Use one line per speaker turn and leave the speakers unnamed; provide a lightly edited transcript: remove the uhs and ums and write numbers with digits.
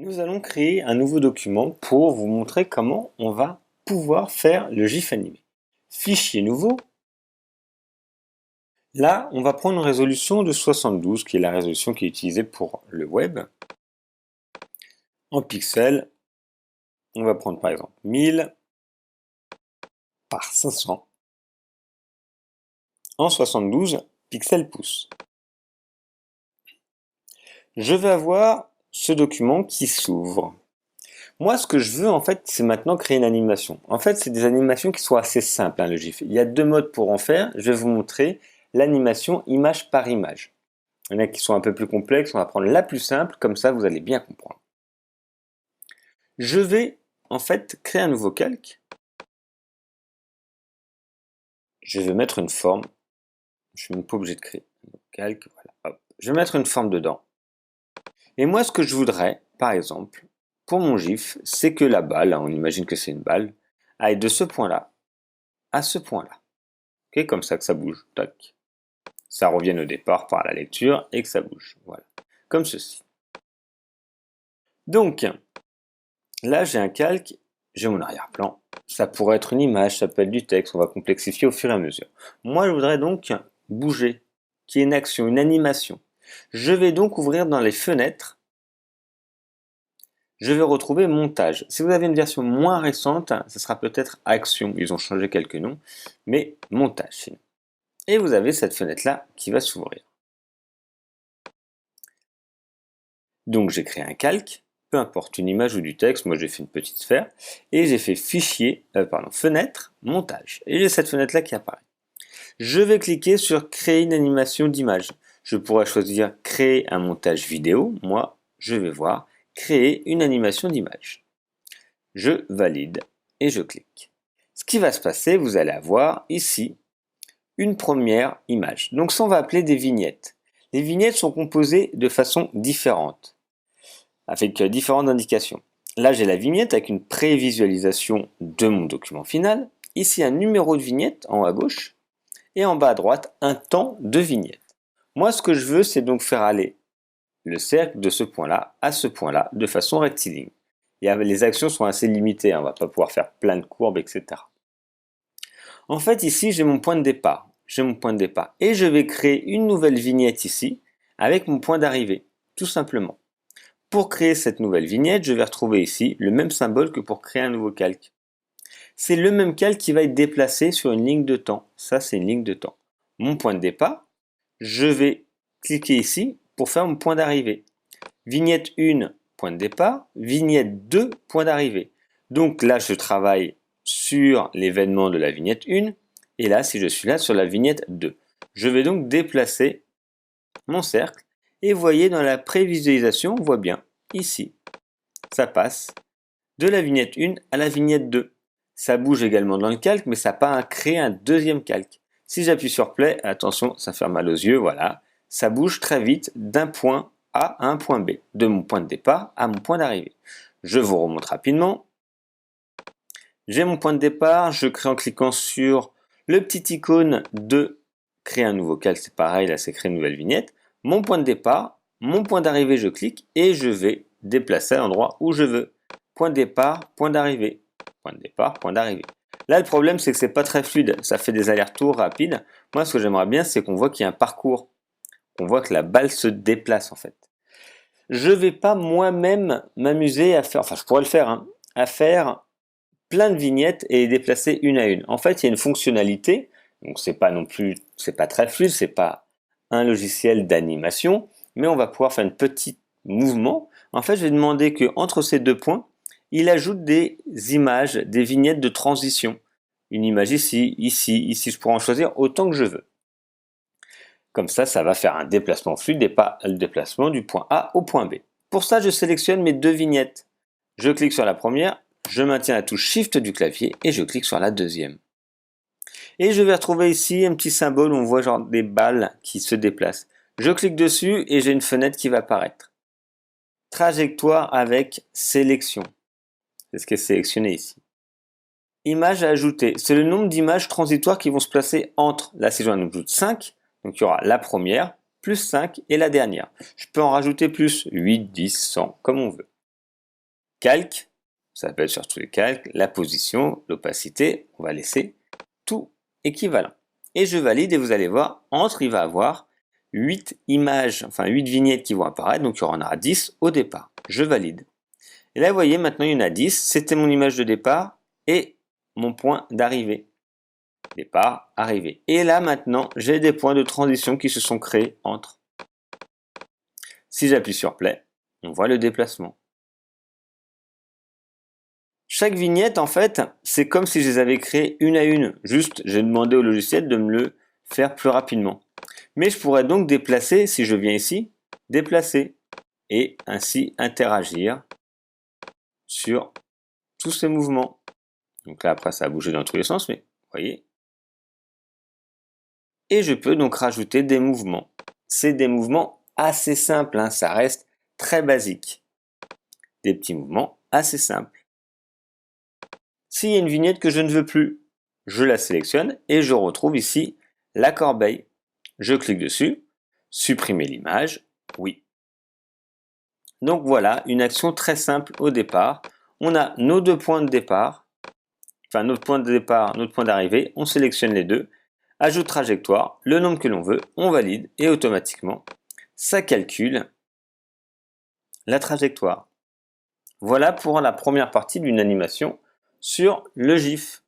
Nous allons créer un nouveau document pour vous montrer comment on va pouvoir faire le GIF animé. Fichier nouveau. Là, on va prendre une résolution de 72, qui est la résolution qui est utilisée pour le web. En pixels, on va prendre par exemple 1000 par 500 en 72 pixels pouces. Je vais avoir ce document qui s'ouvre. Moi, ce que je veux, en fait, c'est maintenant créer une animation. En fait, c'est des animations qui sont assez simples, le GIF. Il y a deux modes pour en faire. Je vais vous montrer l'animation image par image. Il y en a qui sont un peu plus complexes. On va prendre la plus simple. Comme ça, vous allez bien comprendre. Je vais, en fait, créer un nouveau calque. Je vais mettre une forme. Je suis même pas obligé de créer un nouveau calque. Voilà. Hop. Je vais mettre une forme dedans. Et moi, ce que je voudrais, par exemple, pour mon GIF, c'est que la balle, on imagine que c'est une balle, aille de ce point-là à ce point-là. Okay, comme ça que ça bouge. Tac. Ça revienne au départ par la lecture et que ça bouge. Voilà. Comme ceci. Donc, là, j'ai un calque, j'ai mon arrière-plan. Ça pourrait être une image, ça peut être du texte. On va complexifier au fur et à mesure. Moi, je voudrais donc bouger, qu'il y ait une action, une animation. Je vais donc ouvrir dans les fenêtres. Je vais retrouver montage. Si vous avez une version moins récente, ce sera peut-être action. Ils ont changé quelques noms, mais montage sinon. Et vous avez cette fenêtre-là qui va s'ouvrir. Donc j'ai créé un calque, peu importe une image ou du texte, moi j'ai fait une petite sphère, et j'ai fait fenêtre, montage. Et j'ai cette fenêtre-là qui apparaît. Je vais cliquer sur créer une animation d'image. Je pourrais choisir créer un montage vidéo. Moi, je vais voir créer une animation d'image. Je valide et je clique. Ce qui va se passer, vous allez avoir ici une première image. Donc ça, on va appeler des vignettes. Les vignettes sont composées de façon différente, avec différentes indications. Là, j'ai la vignette avec une prévisualisation de mon document final. Ici, un numéro de vignette en haut à gauche. Et en bas à droite, un temps de vignette. Moi, ce que je veux, c'est donc faire aller le cercle de ce point-là à ce point-là de façon rectiligne. Les actions sont assez limitées, on ne va pas pouvoir faire plein de courbes, etc. En fait, ici, j'ai mon point de départ. Et je vais créer une nouvelle vignette ici avec mon point d'arrivée, tout simplement. Pour créer cette nouvelle vignette, je vais retrouver ici le même symbole que pour créer un nouveau calque. C'est le même calque qui va être déplacé sur une ligne de temps. Ça, c'est une ligne de temps. Mon point de départ, je vais cliquer ici pour faire mon point d'arrivée. Vignette 1, point de départ. Vignette 2, point d'arrivée. Donc là, je travaille sur l'événement de la vignette 1. Et là, si je suis là, sur la vignette 2. Je vais donc déplacer mon cercle. Et vous voyez, dans la prévisualisation, on voit bien, ici, ça passe de la vignette 1 à la vignette 2. Ça bouge également dans le calque, mais ça n'a pas créé un deuxième calque. Si j'appuie sur play, attention, ça fait mal aux yeux, voilà. Ça bouge très vite d'un point A à un point B, de mon point de départ à mon point d'arrivée. Je vous remonte rapidement. J'ai mon point de départ, je crée en cliquant sur le petit icône de créer un nouveau calque, c'est pareil, là c'est créer une nouvelle vignette. Mon point de départ, mon point d'arrivée, je clique et je vais déplacer à l'endroit où je veux. Point de départ, point d'arrivée. Point de départ, point d'arrivée. Là, le problème, c'est que c'est pas très fluide. Ça fait des allers-retours rapides. Moi, ce que j'aimerais bien, c'est qu'on voit qu'il y a un parcours. On voit que la balle se déplace, en fait. Je vais pas moi-même m'amuser à faire, enfin, je pourrais le faire, hein, à faire plein de vignettes et les déplacer une à une. En fait, il y a une fonctionnalité. Donc, c'est pas non plus, c'est pas très fluide, c'est pas un logiciel d'animation, mais on va pouvoir faire un petit mouvement. En fait, je vais demander que entre ces deux points, il ajoute des images, des vignettes de transition. Une image ici, ici, ici, je pourrais en choisir autant que je veux. Comme ça va faire un déplacement fluide et pas le déplacement du point A au point B. Pour ça, je sélectionne mes deux vignettes. Je clique sur la première, je maintiens la touche Shift du clavier et je clique sur la deuxième. Et je vais retrouver ici un petit symbole où on voit genre des balles qui se déplacent. Je clique dessus et j'ai une fenêtre qui va apparaître. Trajectoire avec sélection. C'est ce qui est sélectionné ici. Image à ajouter. C'est le nombre d'images transitoires qui vont se placer entre. Là, si j'en ajoute 5, donc il y aura la première, plus 5 et la dernière. Je peux en rajouter plus, 8, 10, 100, comme on veut. calque, ça peut être sur tous les calques, la position, l'opacité, on va laisser tout équivalent. Et je valide et vous allez voir, entre il va avoir 8 images, enfin 8 vignettes qui vont apparaître, donc il y en aura 10 au départ. Je valide. Et là, vous voyez, maintenant il y en a 10, c'était mon image de départ et mon point d'arrivée. Départ, arrivée. Et là, maintenant, j'ai des points de transition qui se sont créés entre. Si j'appuie sur Play, on voit le déplacement. Chaque vignette, en fait, c'est comme si je les avais créées une à une. Juste, j'ai demandé au logiciel de me le faire plus rapidement. Mais je pourrais donc déplacer, si je viens ici, déplacer et ainsi interagir sur tous ces mouvements. Donc là, après, ça a bougé dans tous les sens, mais vous voyez. Et je peux donc rajouter des mouvements. C'est des mouvements assez simples, hein, ça reste très basique. Des petits mouvements assez simples. S'il y a une vignette que je ne veux plus, je la sélectionne et je retrouve ici la corbeille. Je clique dessus, supprimer l'image, oui. Donc voilà, une action très simple au départ. On a nos deux points de départ, enfin notre point de départ, notre point d'arrivée, on sélectionne les deux, ajoute trajectoire, le nombre que l'on veut, on valide et automatiquement, ça calcule la trajectoire. Voilà pour la première partie d'une animation sur le GIF.